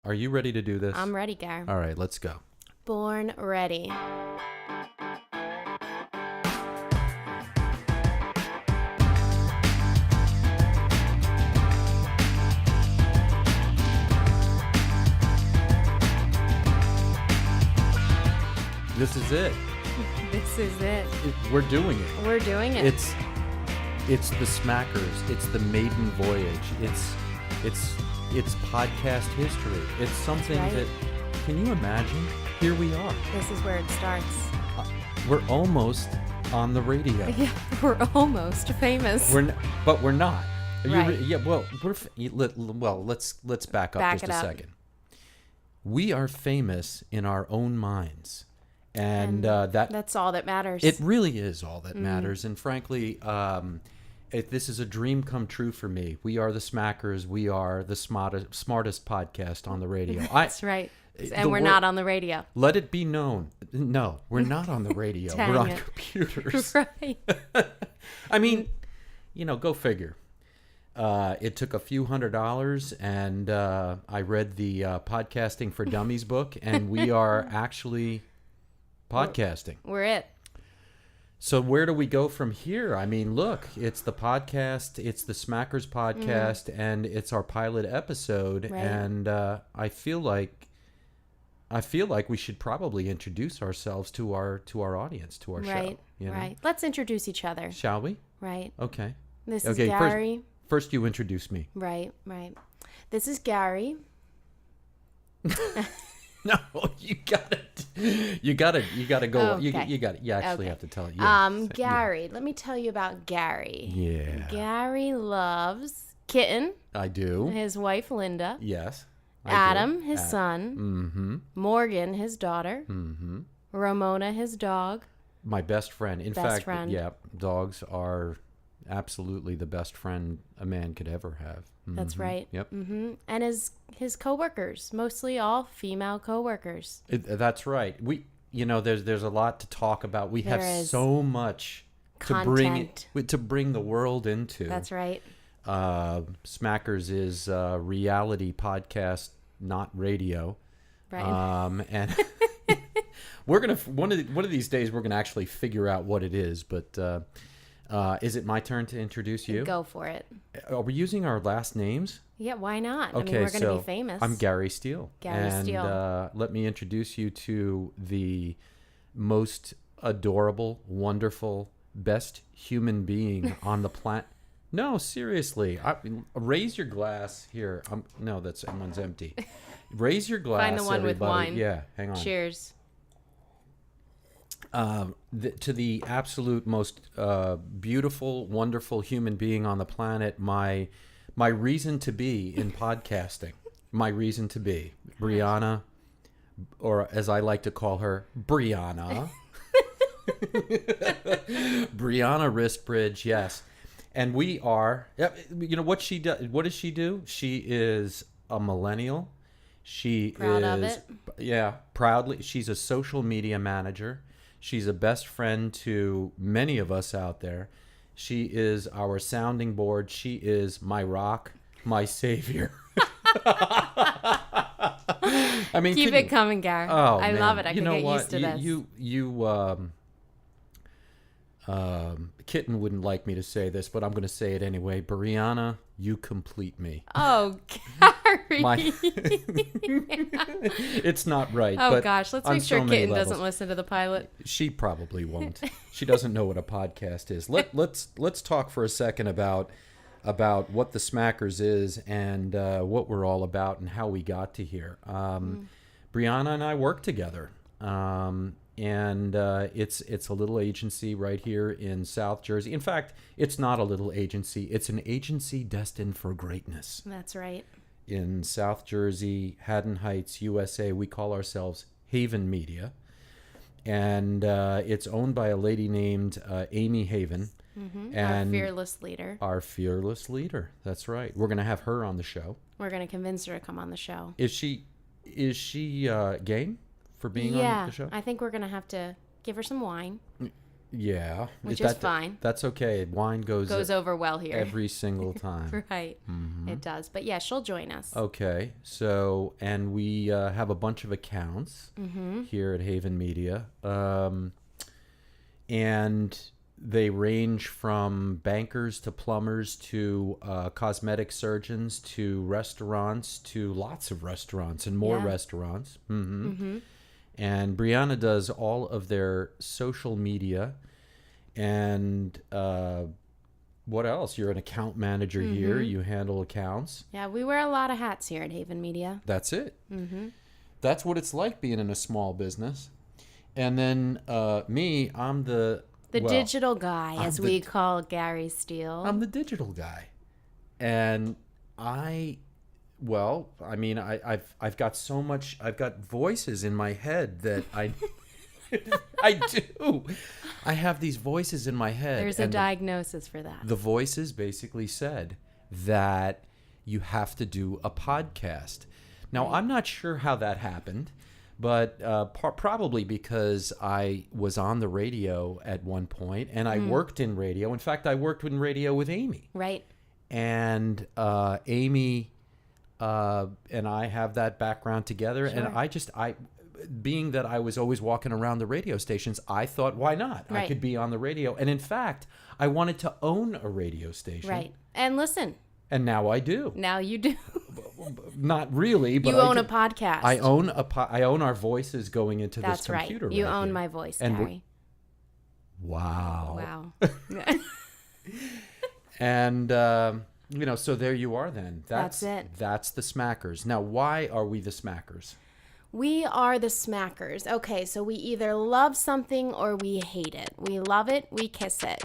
Are you ready to do this? I'm ready, Gar. All right, let's go. Born ready. This is it. This is it. We're doing it. We're doing it. It's the Smackers. It's the maiden voyage. It's podcast history. It's something right. that, can you imagine? Here we are. This is where it starts. We're almost on the radio. Yeah, we're almost famous. But we're not. Are you Right. yeah. Well, let's back up just a second. We are famous in our own minds. And that's all that matters. It really is all that matters. And frankly, this is a dream come true for me. We are the Smackers. We are the smartest podcast on the radio. That's right. And we're not on the radio. Let it be known. No, we're not on the radio. We're on computers. Right. I mean, go figure. It took a few $100s, and I read the Podcasting for Dummies book, and we are actually podcasting. We're it. So where do we go from here? I mean, look, it's the podcast, it's the Smackers podcast, and it's our pilot episode. Right. And I feel like we should probably introduce ourselves to our audience, to our show. Right. Let's introduce each other. Shall we? Right. Okay. This is Gary. First you introduce me. Right. This is Gary. No, you gotta go. Okay. You actually have to tell it. Yeah. Gary. Let me tell you about Gary. Yeah. Gary loves Kitten, I do. his wife Linda, Yes. I Adam, do. his son, Mm-hmm. Morgan, his daughter, Mm-hmm. Ramona, his dog. My best friend. In Best fact, friend. yeah, dogs are absolutely the best friend a man could ever have. That's right. Yep. And his coworkers, mostly all female coworkers. That's right. There's a lot to talk about. We have There is. so much Content. to bring the world into. That's right. Smackers is a reality podcast, not radio. Right. And we're gonna one of these days we're gonna actually figure out what it is. But is it my turn to introduce you? Go for it. Are we using our last names? Yeah, why not? Okay, we're going to so be famous. I'm Gary Steele. Gary Steele. And let me introduce you to the most adorable, wonderful, best human being on the planet. No, seriously. Raise your glass here. No, that one's empty. Raise your glass, Find the one everybody. with wine. Yeah, hang on. Cheers. To the absolute most beautiful, wonderful human being on the planet, my reason to be in podcasting, my reason to be, Brianna, or as I like to call her, Brianna. Brianna Wristbridge, yes. And we are, what she does. What does she do? She is a millennial. She Proud of is, it. yeah, proudly. She's a social media manager. She's a best friend to many of us out there. She is our sounding board. She is my rock, my savior. I mean, Keep it coming, Gar. Oh, I man. love it. I you can know get what? used to this. Kitten wouldn't like me to say this, but I'm going to say it anyway. Brianna, you complete me. Oh, Gary. It's not right. Oh, but gosh. Let's on make sure so many Kitten levels. doesn't listen to the pilot. She probably won't. She doesn't know what a podcast is. Let's talk for a second about what the Smackers is and what we're all about and how we got to here. Brianna and I work together. And it's a little agency right here in South Jersey. In fact, it's not a little agency. It's an agency destined for greatness. That's right. In South Jersey, Haddon Heights, USA, we call ourselves Haven Media. And it's owned by a lady named Amy Haven. And Our fearless leader. Our fearless leader. That's right. We're going to have her on the show. We're going to convince her to come on the show. Is she game for being on the show? I think we're going to have to give her some wine. Yeah. Which is fine. That's okay. Wine goes over well here. every single time. Right. It does. But yeah, she'll join us. Okay. So, and we have a bunch of accounts here at Haven Media. And they range from bankers to plumbers to cosmetic surgeons to restaurants to lots of restaurants and more restaurants. And Brianna does all of their social media. And what else? You're an account manager here. You handle accounts. Yeah, we wear a lot of hats here at Haven Media. That's it. That's what it's like being in a small business. And then me, I'm the digital guy, as we call Gary Steele. I'm the digital guy. And I've got so much, I've got voices in my head that I do. I have these voices in my head. There's a diagnosis for that. The voices basically said that you have to do a podcast. Now, I'm not sure how that happened. But probably because I was on the radio at one point, and I worked in radio. In fact, I worked in radio with Amy. Right. And Amy and I have that background together. Sure. And being that I was always walking around the radio stations, I thought, why not? Right. I could be on the radio. And in fact, I wanted to own a radio station. Right. And listen. And now I do. Now you do. Not really, but you own a podcast. I own I own our voices going into this computer. That's right. You right own here. my voice, And Gary. Wow. Wow. And so there you are. Then That's it. That's the Smackers. Now, why are we the Smackers? We are the Smackers. Okay, so we either love something or we hate it. We love it, we kiss it.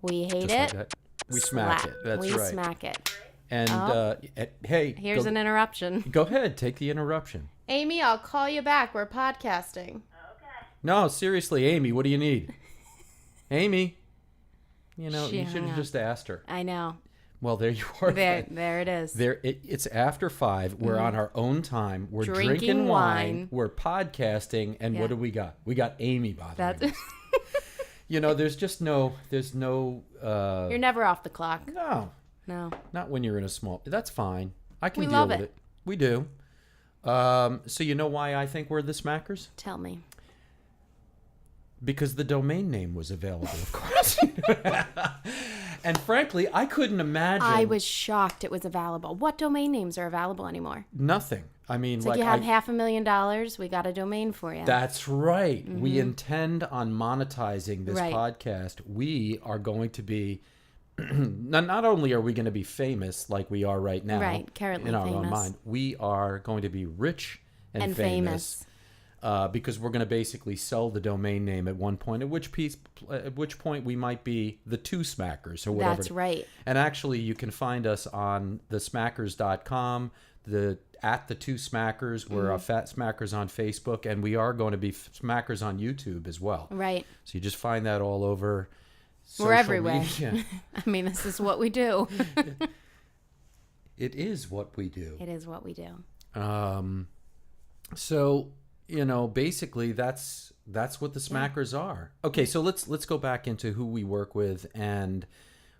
We hate Just it. like that. We smack it. That's we right. We smack it. And hey, here's an interruption. Go ahead, take the interruption. Amy, I'll call you back. We're podcasting. Okay. No, seriously, Amy, what do you need? Amy, you She should hung have up. just asked her. I know. Well, there you are. There it is. It's after 5. We're on our own time. We're Drinking drinking wine. wine. We're podcasting, and what do we got? We got Amy bothering us. There's no. You're never off the clock. No, No. not when you're in a small. That's fine. I can We deal love with it. it. We do. So you know why I think we're the Smackers? Tell me. Because the domain name was available, of course. And frankly, I couldn't imagine. I was shocked it was available. What domain names are available anymore? Nothing. I mean, So you have $500,000, we got a domain for you. That's right. We intend on monetizing this Right. podcast. We are going to be, not only are we going to be famous like we are right now, Right, currently in our own famous. mind, we are going to be rich and famous. Because we're going to basically sell the domain name at one point, at which point we might be the Two Smackers or whatever. That's right. And actually, you can find us on thesmackers.com, at the Two Smackers. We're Fat Smackers on Facebook, and we are going to be Smackers on YouTube as well. Right. So you just find that all over. We're everywhere. Media. I mean, this is what we do. It is what we do. It is what we do. So, basically that's what the Smackers are. Okay, so let's go back into who we work with and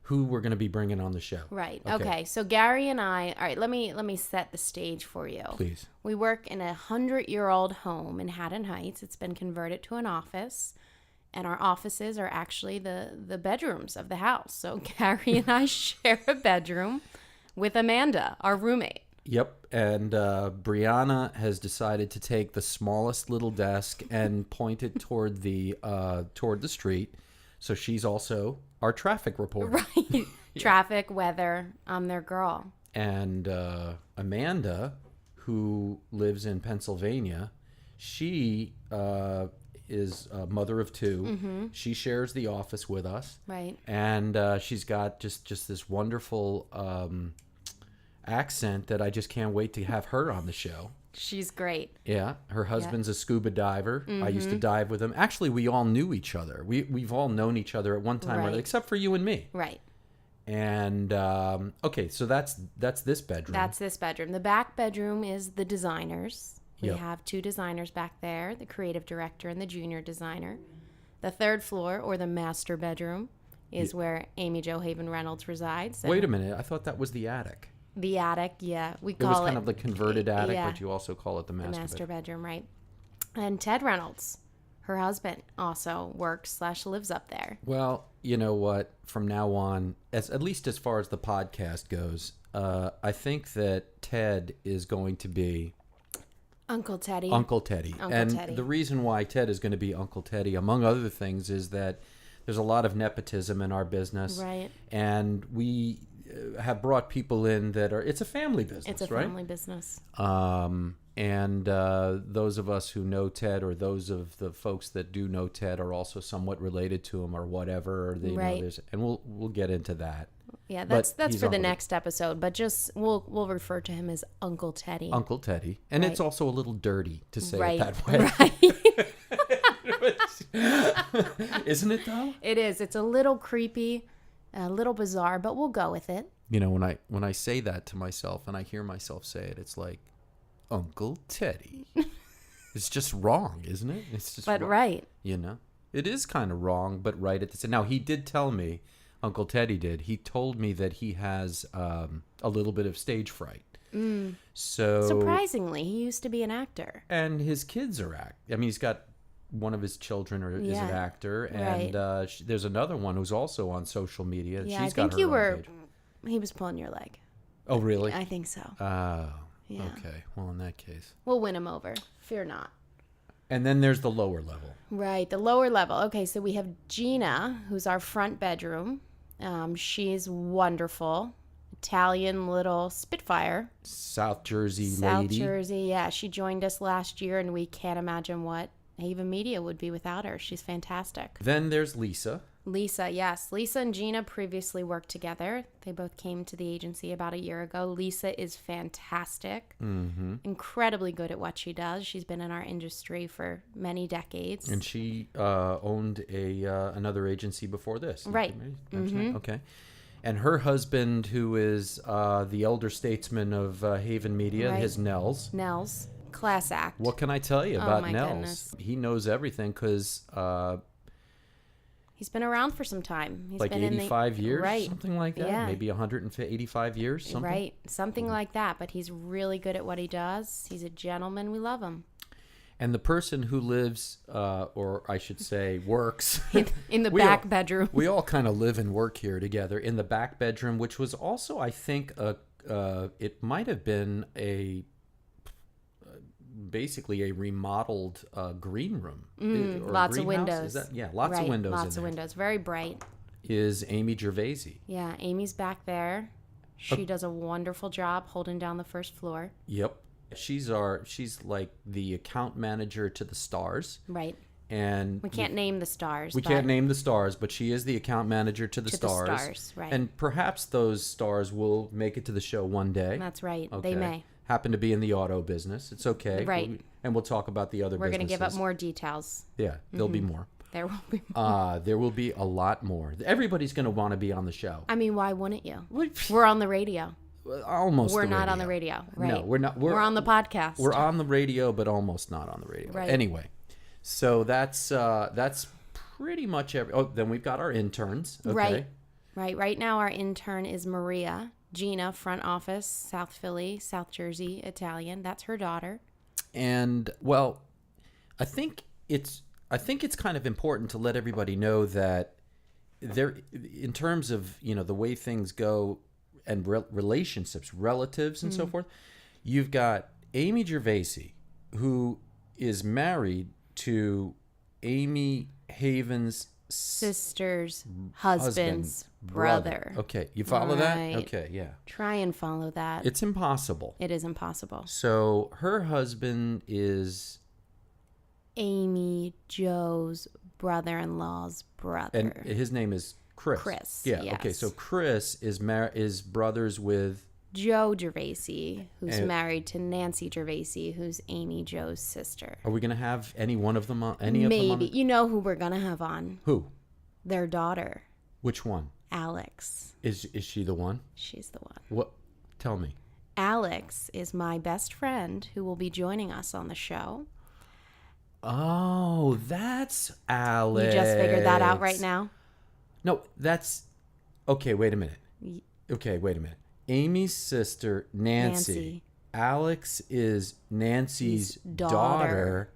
who we're going to be bringing on the show. Right. Okay. So Gary and I, all right, let me set the stage for you. Please. We work in a 100-year-old home in Haddon Heights. It's been converted to an office, and our offices are actually the bedrooms of the house. So Gary and I share a bedroom with Amanda, our roommate. Yep, and Brianna has decided to take the smallest little desk and point it toward the street. So she's also our traffic reporter. Right. Traffic, weather, I'm their girl. And Amanda, who lives in Pennsylvania, she is a mother of 2. Mm-hmm. She shares the office with us. Right. And she's got just this wonderful accent that I just can't wait to have her on the show. She's great. Yeah, her husband's a scuba diver. I used to dive with him. Actually, we all knew each other. We've all known each other at one time or Right. other, except for you and me. Right. And okay, so that's this bedroom. That's this bedroom. The back bedroom is the designers. We Yep. have 2 designers back there, the creative director and the junior designer. The third floor, or the master bedroom, is where Amy Jo Haven Reynolds resides. And Wait a minute. I thought that was the attic. the attic, yeah. We It was call it kind of the converted attic, yeah, but you also call it the the master, master bedroom. bedroom, right? And Ted Reynolds, her husband, also works/lives up there. Well, you know what? From now on, at least as far as the podcast goes, I think that Ted is going to be Uncle Teddy. Uncle Teddy. Uncle And Teddy. the reason why Ted is going to be Uncle Teddy, among other things, is that there's a lot of nepotism in our business. Right. And we have brought people in that are, it's a family business, It's a right? family business. And those of us who know Ted, or those of the folks that do know Ted, are also somewhat related to him, or whatever. Or they know Right. there's, and we'll get into that. Yeah, But that's he's for the Uncle- next episode. But just we'll refer to him as Uncle Teddy. Uncle Teddy, and it's Right. also a little dirty to say Right. it that way, Right. isn't it? Though, It is. It's a little creepy, a little bizarre, but we'll go with it. you know, when I say that to myself and I hear myself say it, it's like Uncle Teddy. It's just wrong, isn't it? It's just But wrong. right. You know, it is kind of wrong, but right at the same. Now, he did tell me, Uncle Teddy did. He told me that he has a little bit of stage fright. So Surprisingly, he used to be an actor. and his kids are I mean, he's got one of his children is an Yeah. actor, and there's another one who's also on social media. Yeah, She's I got think her you own were. page. He was pulling your leg. Oh, really? I think so. Oh, Yeah. okay. Well, in that case. We'll win him over. Fear not. And then there's the lower level. Right, the lower level. Okay, so we have Gina, who's our front bedroom. She's wonderful. Italian little Spitfire. South Jersey South lady. Jersey, yeah. She joined us last year, and we can't imagine what Haven Media would be without her. She's fantastic. Then there's Lisa. Lisa, yes. Lisa and Gina previously worked together. They both came to the agency about a year ago. Lisa is fantastic. Mm-hmm. Incredibly good at what she does. She's been in our industry for many decades. And she owned another agency before this. Right. Did you mention that? Okay. And her husband, who is the elder statesman of Haven Media, Right. his Nels. Nels, class act. What can I tell you about my Nels? goodness. He knows everything because He's been around for some time. He's like been 85 years, right. something like that. Yeah. Maybe 185 years, something. Right, something like that. But he's really good at what he does. He's a gentleman. We love him. And the person who lives, or I should say, works In the We back all- bedroom. We all kind of live and work here together in the back bedroom, which was also, I think, it might have been basically a remodeled green room. Or Lots of greenhouse. windows. Is that, yeah, lots right, of windows. Lots in of there. windows. Very bright. Is Amy Gervaisi? Yeah, Amy's back there. She does a wonderful job holding down the first floor. Yep. She's like the account manager to the stars, Right. and We can't name the stars. we but can't name the stars, but she is the account manager to the To the stars. stars, right. And perhaps those stars will make it to the show one day. That's right. Okay. They may. Happen to be in the auto business. It's okay. Right. And we'll talk about the other We're going to give up businesses. more details. Yeah, there'll be more. There will be more. There will be a lot more. Everybody's going to want to be on the show. I mean, why wouldn't you? We're on the radio. Almost. We're the not radio. on the radio. Right. No, we're not. We're on the podcast. We're on the radio, but almost not on the radio. Right. Anyway, so that's pretty much every. Oh, then we've got our interns. Okay. Right. Right. Right now, our intern is Maria. Gina, front office, South Philly, South Jersey, Italian. That's her daughter. And well, I think it's kind of important to let everybody know that there, in terms of the way things go and relationships, relatives, and so forth, you've got Amy Gervaisi, who is married to Amy Haven's Sister's husband's brother. Okay, you follow that? Right. Okay, yeah. Try and follow that. It's impossible. It is impossible. So her husband is, Amy Jo's brother-in-law's brother. and his name is Chris. Chris, Yeah. Okay. yes. So Chris is brothers with. Jo Gervaisi, who's And- married to Nancy Gervaisi, who's Amy Jo's sister. Are we going to have any one of them on? Any of them Maybe. on? You know who we're going to have on? Who? Their daughter, Which one? Alex. Is she the one? She's the one. What? Tell me. Alex is my best friend who will be joining us on the show. Oh, that's Alex. You just figured that out right now? No, that's okay. Wait a minute. Okay, wait a minute. Amy's sister, Nancy. Alex is Nancy's daughter,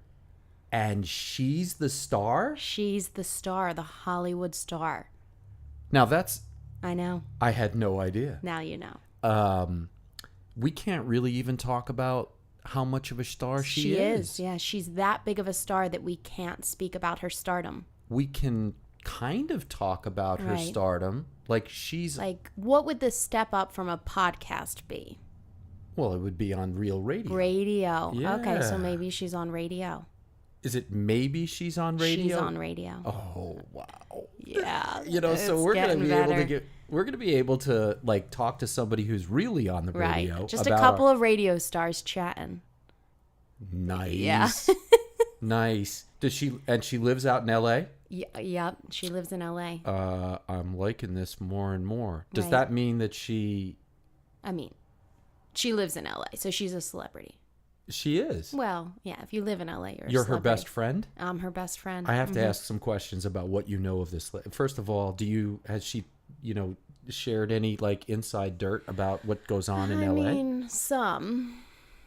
and she's the star? She's the star, the Hollywood star. Now that's... I know. I had no idea. Now you know. We can't really even talk about how much of a star she is. Yeah, she's that big of a star that we can't speak about her stardom. We can kind of talk about her stardom. Like, she's... Like, what would the step up from a podcast be? Well, it would be on real radio. Radio. Yeah. Okay, so maybe she's on radio. Is it maybe she's on radio? She's on radio. Oh, wow. Yeah. So we're going to be able to we're going to be able to like talk to somebody who's really on the radio. Right. Just a couple of radio stars chatting. Nice. Yeah. Nice. She lives out in LA? Yep. She lives in LA. I'm liking this more and more. Does Right. that mean that she lives in LA, so she's a celebrity. She is? Well, yeah, if you live in LA, You're her best friend? I'm her best friend. I have to ask some questions about what you know of this. First of all, has she, shared any like inside dirt about what goes on in LA? I mean, some.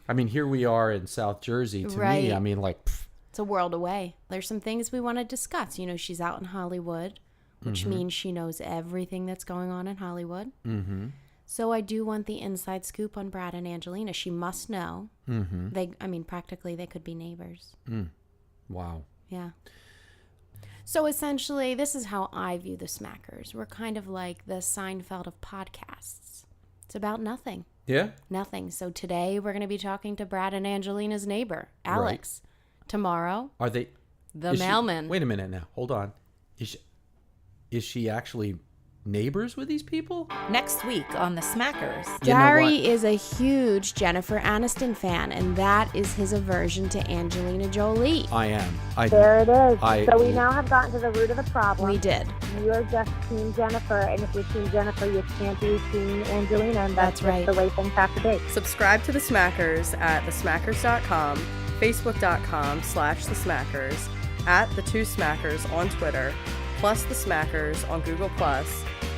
I mean, here we are in South Jersey. To Right. me, I mean, like, pff, It's a world away. There's some things we want to discuss. She's out in Hollywood, which means she knows everything that's going on in Hollywood. mm-hmm. So I do want the inside scoop on Brad and Angelina. She must know. Mm-hmm. Practically they could be neighbors. Wow. Yeah. So essentially, this is how I view the Smackers. We're kind of like the Seinfeld of podcasts. It's about nothing. Yeah? Nothing. So today we're going to be talking to Brad and Angelina's neighbor, Alex. Right. Tomorrow, Are they... the mailman. Wait a minute now. Hold on. Is she actually neighbors with these people? Next week on The Smackers. You know Gary what? is a huge Jennifer Aniston fan, and that is his aversion to Angelina Jolie. I am. There it is. I- So we now have gotten to the root of the problem. We did. You're just Team Jennifer, and if you're Team Jennifer, you can't be Team Angelina, and That's that's right. just the way things have to be. Subscribe to The Smackers at thesmackers.com, facebook.com/thesmackers, at The Two Smackers on Twitter, plus The Smackers on Google+,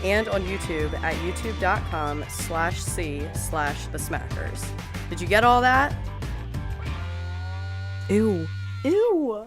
and on YouTube at youtube.com/c/thesmackers. Did you get all that? Ew. Ew.